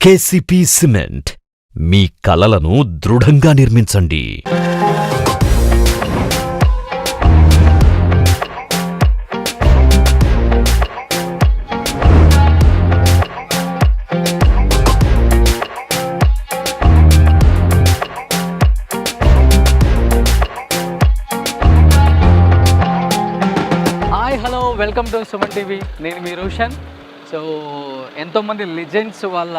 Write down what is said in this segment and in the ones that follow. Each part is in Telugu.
కేసీపీ సిమెంట్ మీ కలలను దృఢంగా నిర్మించండి. Hi hello welcome to Suman TV. నేను మీ రోషన్. సో ఎంతోమంది లెజెండ్స్ వాళ్ళ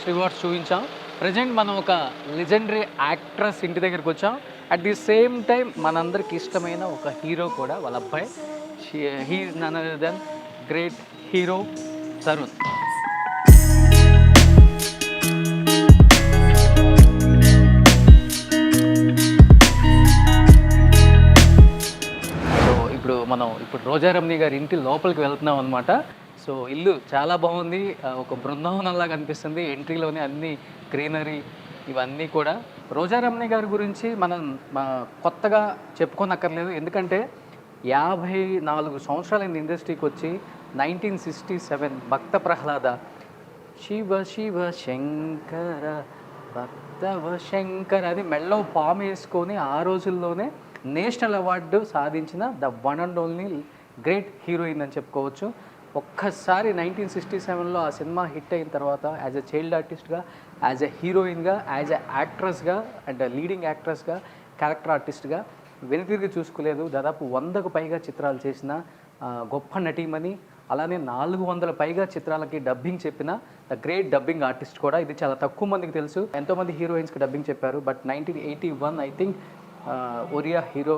రివార్డ్స్ చూపించాం. ప్రజెంట్ మనం ఒక లెజెండరీ యాక్ట్రెస్ ఇంటి దగ్గరికి వచ్చాం. అట్ ది సేమ్ టైం మనందరికి ఇష్టమైన ఒక హీరో కూడా, వాళ్ళ అబ్బాయి. He is none other than great hero Tarun. ఇప్పుడు రోజా రమణి గారి ఇంటి లోపలికి వెళ్తున్నాం అనమాట. సో ఇల్లు చాలా బాగుంది, ఒక బృందావనంలాగా అనిపిస్తుంది. ఎంట్రీలోనే అన్ని గ్రీనరీ ఇవన్నీ కూడా. రోజా రమణి గారి గురించి మనం కొత్తగా చెప్పుకోనక్కర్లేదు, ఎందుకంటే 54 సంవత్సరాలైన ఇండస్ట్రీకి వచ్చి 1967 భక్త ప్రహ్లాద, శివ శివ శంకర భక్తవ శంకర అని మెళ్ళో పాము వేసుకొని ఆ రోజుల్లోనే నేషనల్ అవార్డు సాధించిన the one and only great heroine అని చెప్పుకోవచ్చు. ఒక్కసారి 1967లో ఆ సినిమా హిట్ అయిన తర్వాత యాజ్ ఎ చైల్డ్ ఆర్టిస్ట్గా, యాజ్ ఎ హీరోయిన్గా, యాజ్ ఎ యాక్ట్రెస్గా అండ్ లీడింగ్ యాక్ట్రెస్గా, క్యారెక్టర్ ఆర్టిస్ట్గా వెనుతిరిగి చూసుకోలేదు. దాదాపు 100కు పైగా చిత్రాలు చేసిన గొప్ప నటీమణి. అలానే 400 పైగా చిత్రాలకి డబ్బింగ్ చెప్పిన ద గ్రేట్ డబ్బింగ్ ఆర్టిస్ట్ కూడా. ఇది చాలా తక్కువ మందికి తెలుసు. ఎంతోమంది హీరోయిన్స్కి డబ్బింగ్ చెప్పారు, but 1981 I think Oriya hero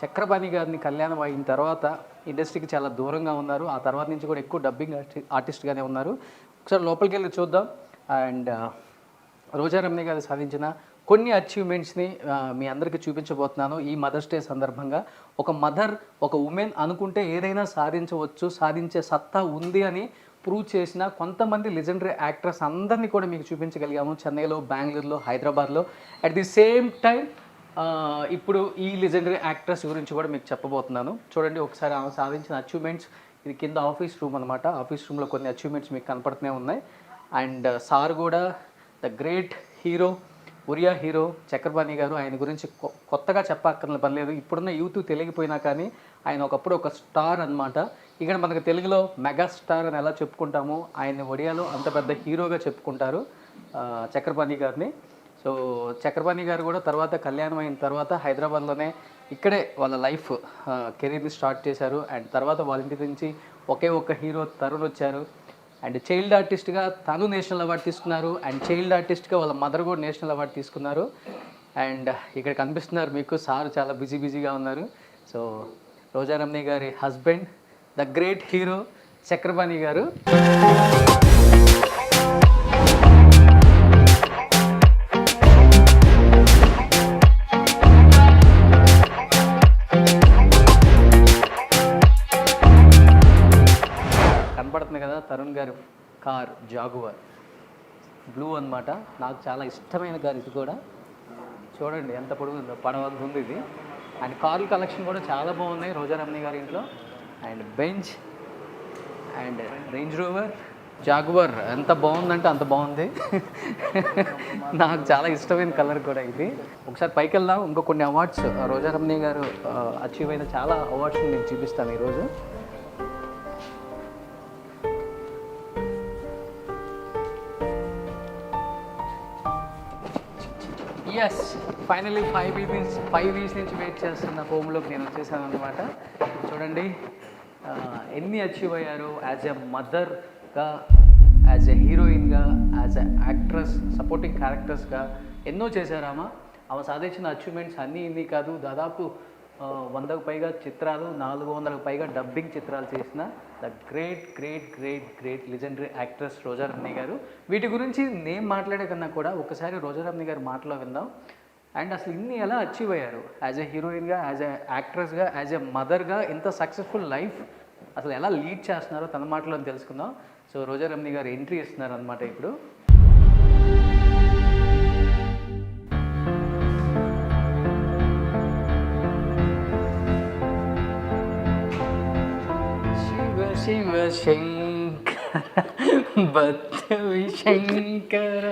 Chakrapani గారిని కళ్యాణం అయిన తర్వాత ఇండస్ట్రీకి చాలా దూరంగా ఉన్నారు. ఆ తర్వాత నుంచి కూడా ఎక్కువ డబ్బింగ్ ఆర్టిస్ట్గానే ఉన్నారు. ఒకసారి లోపలికి వెళ్ళి చూద్దాం. అండ్ రోజా రమణి గారు సాధించిన కొన్ని అచీవ్మెంట్స్ని మీ అందరికీ చూపించబోతున్నాను ఈ మదర్స్ డే సందర్భంగా. ఒక మదర్, ఒక ఉమెన్ అనుకుంటే ఏదైనా సాధించవచ్చు, సాధించే సత్తా ఉంది అని ప్రూవ్ చేసిన కొంతమంది లెజెండరీ యాక్ట్రెస్ అందరినీ కూడా మీకు చూపించగలిగాము. చెన్నైలో, బెంగళూరులో, హైదరాబాద్లో. అట్ ది సేమ్ టైం ఇప్పుడు ఈ లెజెండరీ యాక్ట్రెస్ గురించి కూడా మీకు చెప్పబోతున్నాను. చూడండి ఒకసారి ఆమె సాధించిన అచీవ్మెంట్స్. ఇది కింద ఆఫీస్ రూమ్ అనమాట. ఆఫీస్ రూమ్లో కొన్ని అచీవ్మెంట్స్ మీకు కనపడుతూనే ఉన్నాయి. అండ్ సార్ కూడా the great hero, Oriya hero Chakrapani గారు. ఆయన గురించి కొత్తగా చెప్పక్కర్లేదు పర్లేదు. ఇప్పుడున్న యూత్ తెలియకపోయినా కానీ ఆయన ఒకప్పుడు ఒక స్టార్ అనమాట. ఇక్కడ మనకు తెలుగులో మెగా స్టార్ అని ఎలా చెప్పుకుంటామో, ఆయన ఒడియాలో అంత పెద్ద హీరోగా చెప్పుకుంటారు చక్రపాణి గారిని. సో చక్రపాణి గారు కూడా తర్వాత కళ్యాణం అయిన తర్వాత హైదరాబాద్లోనే ఇక్కడే వాళ్ళ లైఫ్ కెరీర్ని స్టార్ట్ చేశారు. అండ్ తర్వాత వాళ్ళ ఇంటి నుంచి ఒకే ఒక్క హీరో తరుణ్ వచ్చారు. అండ్ చైల్డ్ ఆర్టిస్ట్గా తను నేషనల్ అవార్డు తీసుకున్నారు. అండ్ చైల్డ్ ఆర్టిస్ట్గా వాళ్ళ మదర్ కూడా నేషనల్ అవార్డు తీసుకున్నారు. అండ్ ఇక్కడ కనిపిస్తున్నారు మీకు సార్, చాలా బిజీగా ఉన్నారు. సో రోజా రమణి గారి husband, the great hero Chakrapani గారు. కనపడుతుంది కదా తరుణ్ గారి కార్, జాగువార్ బ్లూ అనమాట. నాకు చాలా ఇష్టమైన కార్ ఇది కూడా. చూడండి ఎంత పొడుగుందో, పడవంత ఉంది ఇది. అండ్ కార్ల కలెక్షన్ కూడా చాలా బాగున్నాయి రోజా రమణి గారి ఇంట్లో. And Benz and Range Rover, Jaguar ఎంత బాగుందంటే అంత బాగుంది. నాకు చాలా ఇష్టమైన కలర్ కూడా ఇది. ఒకసారి పైకి వెళ్దాం. ఇంకో కొన్ని అవార్డ్స్ రోజా రమణి గారు అచీవ్ అయిన చాలా అవార్డ్స్ని నేను చూపిస్తాను ఈరోజు. ఎస్, ఫైనలీ 5 వీక్స్ నుంచి వెయిట్ చేస్తున్న హోమ్లోకి నేను వచ్చేసాను అనమాట. చూడండి ఎన్ని అచీవ్ అయ్యారు. యాజ్ ఎ మదర్గా, యాజ్ ఎ హీరోయిన్గా, యాజ్ ఎ యాక్ట్రెస్, సపోర్టింగ్ క్యారెక్టర్స్గా ఎన్నో చేశారు ఆమె సాధించిన అచీవ్మెంట్స్ అన్నీ ఇన్ని కాదు. దాదాపు 100కు పైగా చిత్రాలు, 400కు పైగా డబ్బింగ్ చిత్రాలు చేసిన ద గ్రేట్ లెజెండరీ యాక్ట్రెస్ రోజా రమణి గారు. వీటి గురించి నేను మాట్లాడే కన్నా కూడా ఒకసారి రోజా రమణి గారి మాటలో విందాం. అండ్ అసలు ఇన్ని ఎలా అచీవ్ అయ్యారు, యాజ్ ఎ హీరోయిన్గా, యాజ్ ఎ యాక్ట్రెస్గా, యాజ్ ఎ మదర్గా ఇంత సక్సెస్ఫుల్ లైఫ్ అసలు ఎలా లీడ్ చేస్తున్నారో తన మాటలో తెలుసుకుందాం. సో రోజా రమణి గారు ఎంట్రీ ఇస్తున్నారు అనమాట ఇప్పుడు. శివ శివ శంకర బద్దవి శంకర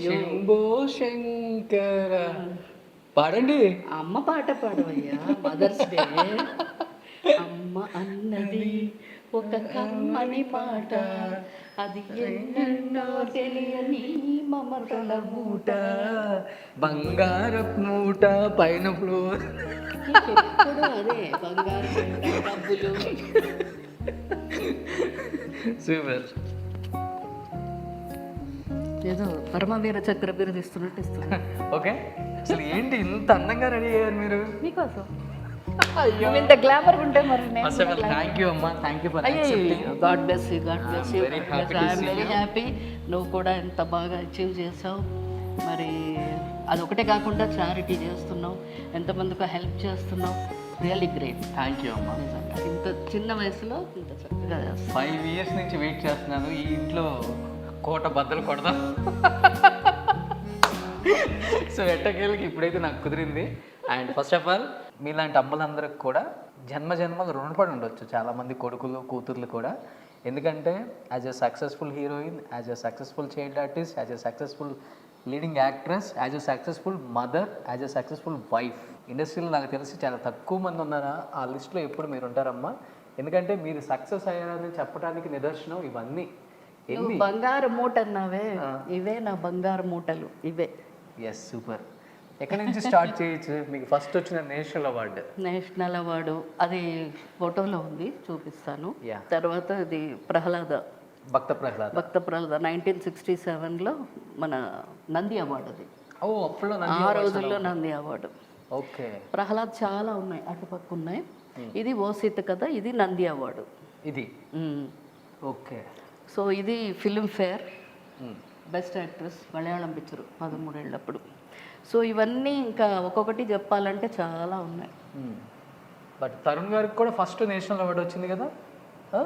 శంభో శంకర. పాడండి. అమ్మ పాట పాడవయ్యా, మదర్స్ డే. అమ్మ అన్నది ఒక కమ్మని మాట, అది ఎన్నెన్నో తెలియని మమతల మూట. బంగారపు మూట పైన ఫ్లోర్. ఎప్పుడు అదే బంగారు మూట, డబ్బులు. సూపర్. ఏదో పరమవీర చక్ర బిరుదు ఇస్తున్నట్టు ఇస్తున్నా. ఓకే, అసలు ఏంటి ఇంత అందంగా రెడీ అయ్యారు మీరు? మీకోసం. నువ్వు ఇంత గ్లామర్ ఉంటే మరి అసలు థ్యాంక్ యూ అమ్మా, thank you for accepting. God bless you, God bless you. very happy to I'm see very you. Happy. నువ్వు కూడా ఎంత బాగా అచీవ్ చేసావు. మరి అదొకటే కాకుండా చారిటీ చేస్తున్నావు, ఎంతమందికి హెల్ప్ చేస్తున్నావు. Really great. థ్యాంక్ యూ అమ్మా. నిజంగా ఇంత చిన్న వయసులో ఇంత చక్కగా చేస్తావు. 5 years నుంచి వెయిట్ చేస్తున్నాను ఈ ఇంట్లో కోట బద్దలు కొడదాం. సో ఎట్టకేళ్ళకి ఇప్పుడైతే నాకు కుదిరింది. అండ్ ఫస్ట్ ఆఫ్ ఆల్ మీలాంటి అమ్మలందరికి కూడా జన్మ జన్మలు రుణపడి ఉండొచ్చు చాలామంది కొడుకులు కూతుర్లు కూడా. ఎందుకంటే as a successful heroine, as a successful child artist, as a successful leading actress, as a successful mother, as a successful wife, ఇండస్ట్రీలో నాకు తెలిసి చాలా తక్కువ మంది ఉన్నారా ఆ లిస్ట్లో ఎప్పుడు మీరు ఉంటారమ్మా. ఎందుకంటే మీరు సక్సెస్ అయ్యారని చెప్పడానికి నిదర్శనం ఇవన్నీ. నువ్వు బంగారు మూట అన్నావే, ఇవే నా బంగారు మూటలు ఇవే. Yes, super. ఎక్కడి నుంచి స్టార్ట్ చేయొచ్చు? మీకు ఫస్ట్ వచ్చిన నేషనల్ అవార్డు. నేషనల్ అవార్డు అది ఫోటోలో ఉంది, చూపిస్తాను. Yeah. తర్వాత ఇది ప్రహ్లాద, భక్త ప్రహ్లాద్. భక్త ప్రహ్లాద 1967లో మన నంది అవార్డు అది. ఓ, అప్పుడు ఆ రోజుల్లో నంది అవార్డు. ఓకే. ప్రహ్లాద్ చాలా ఉన్నాయి, అటుపక్క ఉన్నాయి. ఇది ఓసిత కదా, ఇది నంది అవార్డు. ఇది ఓకే. సో ఇది Filmfare best actress Malayalam picture 13 ఏళ్ళప్పుడు. సో ఇవన్నీ ఇంకా ఒక్కొక్కటి చెప్పాలంటే చాలా ఉన్నాయి. బట్ తరుణ్ గారికి కూడా ఫస్ట్ నేషనల్ అవార్డు వచ్చింది కదా?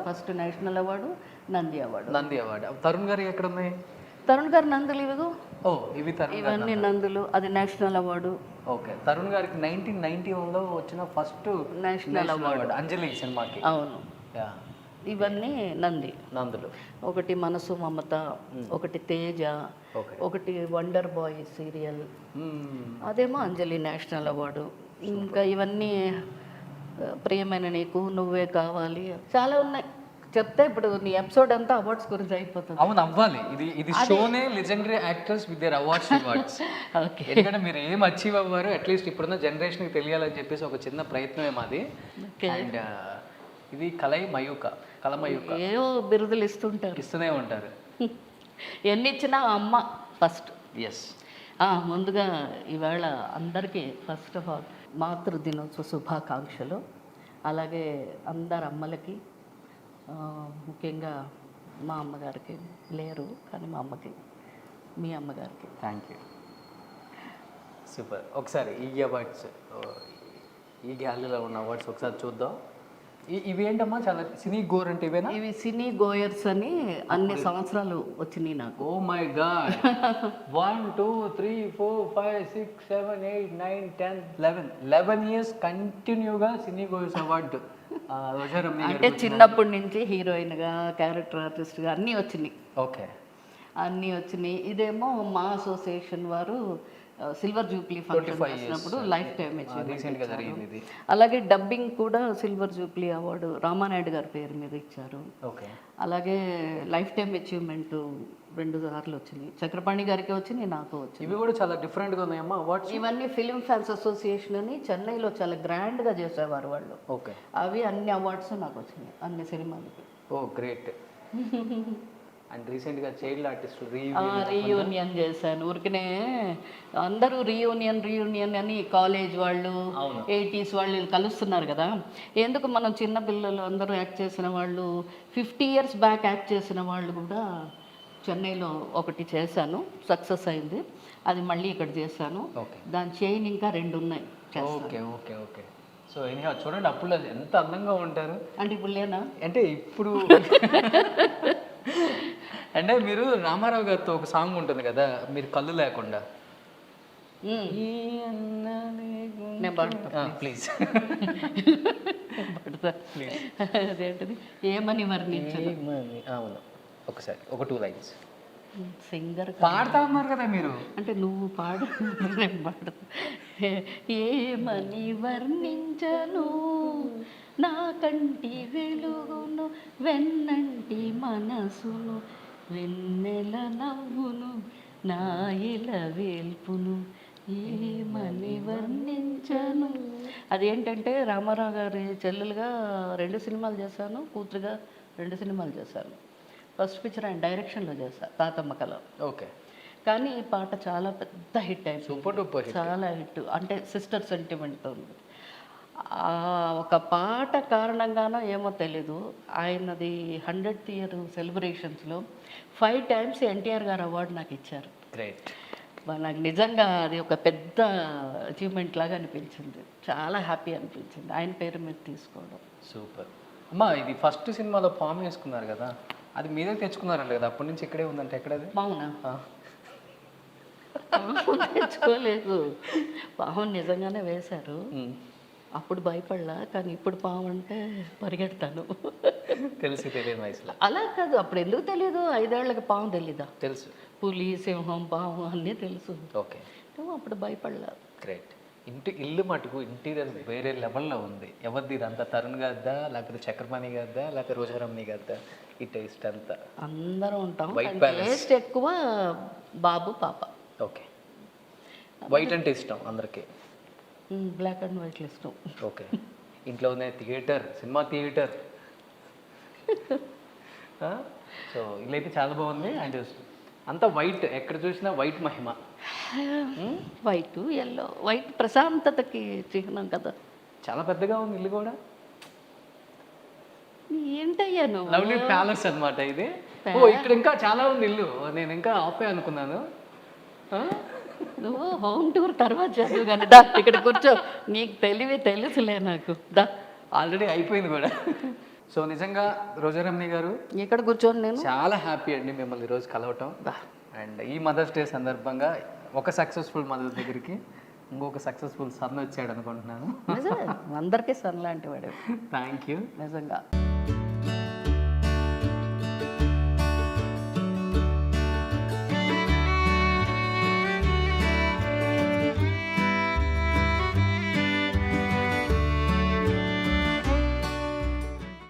First national award, Nandi award. Nandi award. Tarun గారు ఎక్కడ ఉన్నాయి? తరుణ్ గారు నందులు ఇవిగో. ఓ, ఇవి తరుణ్. ఇవన్నీ నందులు, అది నేషనల్ అవార్డు. ఓకే. తరుణ్ గారికి 1991లో వచ్చిన ఫస్ట్ నేషనల్ అవార్డు అంజలి సినిమాకి. అవును. యా, ఇవన్నీ నంది. నందులు. ఒకటి మనసు మమత, ఒకటి తేజ, ఒకటి వండర్ బాయ్ సీరియల్, అదేమో అంజలి నేషనల్ అవార్డు. ఇంకా ఇవన్నీ ప్రియమైన నీకు, నువ్వే కావాలి, చాలా ఉన్నాయి చెప్తే ఇప్పుడు నీ ఎపిసోడ్ అంతా అవార్డ్స్ గురించి అయిపోతుంది. అవును, అవ్వాలి. ఇది షోనే legendary actors with their awards. Okay. ఎందుకంటే మీరు ఏం అచీవ్ అవ్వారు అట్లీస్ట్ ఇప్పుడున్న జనరేషన్కి తెలియాలని చెప్పేసి ఒక చిన్న ప్రయత్నమే మాది. అండ్ ఇది కలమయూక ఏవో బిరుదులు ఇస్తూనే ఉంటారు. ఎన్ని ఇచ్చినా అమ్మ ఫస్ట్. ఎస్. ముందుగా ఈవేళ అందరికీ ఫస్ట్ ఆఫ్ ఆల్ మాతృదినోత్సవ శుభాకాంక్షలు. అలాగే అందరు అమ్మలకి, ముఖ్యంగా మా అమ్మగారికి లేరు కానీ మా అమ్మకి, మీ అమ్మగారికి. Thank you. సూపర్. ఒకసారి ఈ అవార్డ్స్, ఈ గ్యాలరీలో ఉన్న అవార్డ్స్ ఒకసారి చూద్దాం. ఇవి ఏంటమ్మా, చాలా సినీ గోర్ అంటే ఇవేనా? ఇవి సినీ గోయర్స్ అని అన్ని సంవత్సరాలు వచ్చినాయి నాకు. Oh my God. 1 2 3 4 5 6 7 8 9 10 11 ఇయర్స్ కంటిన్యూగా సినీ గోయర్స్ అవార్డు రోజారమ్ని అంటే చిన్నప్పటి నుంచి హీరోయిన్గా, క్యారెక్టర్ ఆర్టిస్ట్గా అన్నీ వచ్చినాయి. ఓకే, అన్నీ వచ్చినాయి. ఇదేమో మా అసోసియేషన్ వారు సిల్వర్ జూబ్లీ ఫంక్షన్ చేసినప్పుడు లైఫ్ టైమ్ అచీవ్మెంట్. అలాగే డబ్బింగ్ కూడా సిల్వర్ జూబ్లీ అవార్డు రామానాయుడు గారి పేరు మీద ఇచ్చారు. ఓకే. అలాగే లైఫ్ టైమ్ అచీవ్మెంట్ 2 సార్లు వచ్చినాయి. చక్రపాణి గారికి వచ్చినాయి, నాకు వచ్చింది. ఇవి కూడా చాలా డిఫరెంట్గా ఉన్నాయమ్మా అవార్డ్స్. ఇవన్నీ ఫిల్మ్ ఫ్యాన్స్ అసోసియేషన్ అని చెన్నైలో చాలా గ్రాండ్గా చేసేవారు వాళ్ళు. ఓకే. అవి అన్ని అవార్డ్స్ నాకు వచ్చినాయి అన్ని సినిమాలకి. ఓ గ్రేట్. అండ్ రీసెంట్గా చైల్డ్ ఆర్టిస్ట్ రీయూనియన్ చేశాను. ఊరికనే అందరూ రీయూనియన్ అని కాలేజ్ వాళ్ళు 80s వాళ్ళు కలుస్తున్నారు కదా. ఎందుకు మనం చిన్నపిల్లలు అందరూ యాక్ట్ చేసిన వాళ్ళు 50 years బ్యాక్ యాక్ట్ చేసిన వాళ్ళు కూడా చెన్నైలో ఒకటి చేశాను, సక్సెస్ అయింది. అది మళ్ళీ ఇక్కడ చేశాను. దాని చైన్ ఇంకా 2 ఉన్నాయి. Okay okay okay. So anyhow చూడండి, అప్పుడు ఎంత అందంగా ఉంటారు. అంటే ఇప్పుడు లేనా? అంటే ఇప్పుడు అంటే మీరు రామారావు గారితో ఒక సాంగ్ ఉంటుంది కదా, మీరు కళ్ళు లేకుండా. నేను పాడతా ప్లీజ్. పాడతా. అదేంటిది, ఏమని వర్ణించదు. అవును. ఒకసారి ఒక 2 లైన్స్ సింగర్ పాడుతా ఉన్నారు కదా మీరు. అంటే నువ్వు పాడు నేను పాడు. ఏమని వర్ణించను నా కంటి వెలుగును వెన్నంటి మనసును వెన్నెల నవ్వును నా ఇల వేల్పును ఏమని వర్ణించను. అదేంటంటే రామారావు గారి చెల్లెలుగా 2 సినిమాలు చేశాను, కూతురుగా 2 సినిమాలు చేశాను. ఫస్ట్ పిక్చర్ ఆయన డైరెక్షన్లో చేశాను, తాతమ్మ కళ. ఓకే. కానీ ఈ పాట చాలా పెద్ద హిట్ అయింది, సూపర్ డూపర్ హిట్. చాలా హిట్. అంటే సిస్టర్ సెంటిమెంట్ ఉంది. ఒక పాట కారణంగానో ఏమో తెలీదు, ఆయనది 100th ఇయర్ సెలబ్రేషన్స్లో 5 times ఎన్టీఆర్ గారు అవార్డు నాకు ఇచ్చారు. గ్రేట్. నాకు నిజంగా అది ఒక పెద్ద అచీవ్మెంట్ లాగా అనిపించింది, చాలా హ్యాపీ అనిపించింది ఆయన పేరు మీద తీసుకోవడం. సూపర్. అమ్మా, ఇది ఫస్ట్ సినిమాలో ఫామ్ వేసుకున్నారు కదా, అది మీరే తెచ్చుకున్నారంట కదా, అప్పటి నుంచి ఇక్కడే ఉందంటే ఎక్కడది? అవునా? తెచ్చుకోలేదు, పాము నిజంగానే వేశారు. అప్పుడు భయపడలా, కానీ ఇప్పుడు పాము అంటే పరిగెడతాను. తెలియని వయసులో. అలా కాదు, అప్పుడు ఎందుకు తెలియదు, 5 ఏళ్లకి పాము తెలీదా? తెలుసు. పులి, సింహం, పాము అన్నీ తెలుసు. ఓకే. అప్పుడు భయపడలా. గ్రేట్. ఇల్లు మటుకు ఇంటీరియర్ వేరే లెవెల్లో ఉంది. ఎవరిది ఇదంతా? తరుణ్ గారిదా, లేకపోతే చక్రపాణి గారిదా, లేకపోతే రోజారమణి గారిదా? ఈ టేస్ట్ అంతా అందరం ఉంటాం, వైట్ టేస్ట్ ఎక్కువ బాబు పాప. ఓకే. వైట్ అంటే ఇష్టం అందరికీ, బ్లాక్ అండ్ వైట్ ఇష్టం. ఓకే. ఇంట్లోనే థియేటర్, సినిమా థియేటర్. సో ఇల్లు అయితే చాలా బాగుంది. అండ్ అంతా వైట్, ఎక్కడ చూసినా వైట్ మహిమ. White, yellow. వైట్ ప్రశాంతతకి చిహ్నం కదా. చాలా పెద్దగా ఉంది ఇల్లు కూడా. ఏంటయ్యాను లవ్లీ ప్యాలెస్ అన్నమాట ఇది. ఓ, ఇక్కడ ఇంకా చాలా ఉంది ఇల్లు, నేను ఇంకా ఆఫే అనుకున్నాను. నువ్వు హోమ్ టూర్ తర్వాత చదువు కానీ దా ఇక్కడ కూర్చో, నీకు తెలుసులే నాకు దా. ఆల్రెడీ అయిపోయింది కూడా. సో నిజంగా రోజారమణి గారు ఇక్కడ కూర్చోండి, నేను చాలా హ్యాపీ అండి మిమ్మల్ని ఈరోజు కలవటం. అండ్ ఈ మదర్స్ డే సందర్భంగా ఒక సక్సెస్ఫుల్ మదర్ దగ్గరికి ఇంకొక సక్సెస్ఫుల్ సన్ వచ్చాడు అనుకుంటున్నాను. నిజమే, అందరికీ సన్ లాంటి వాడు. Thank you. నిజంగా.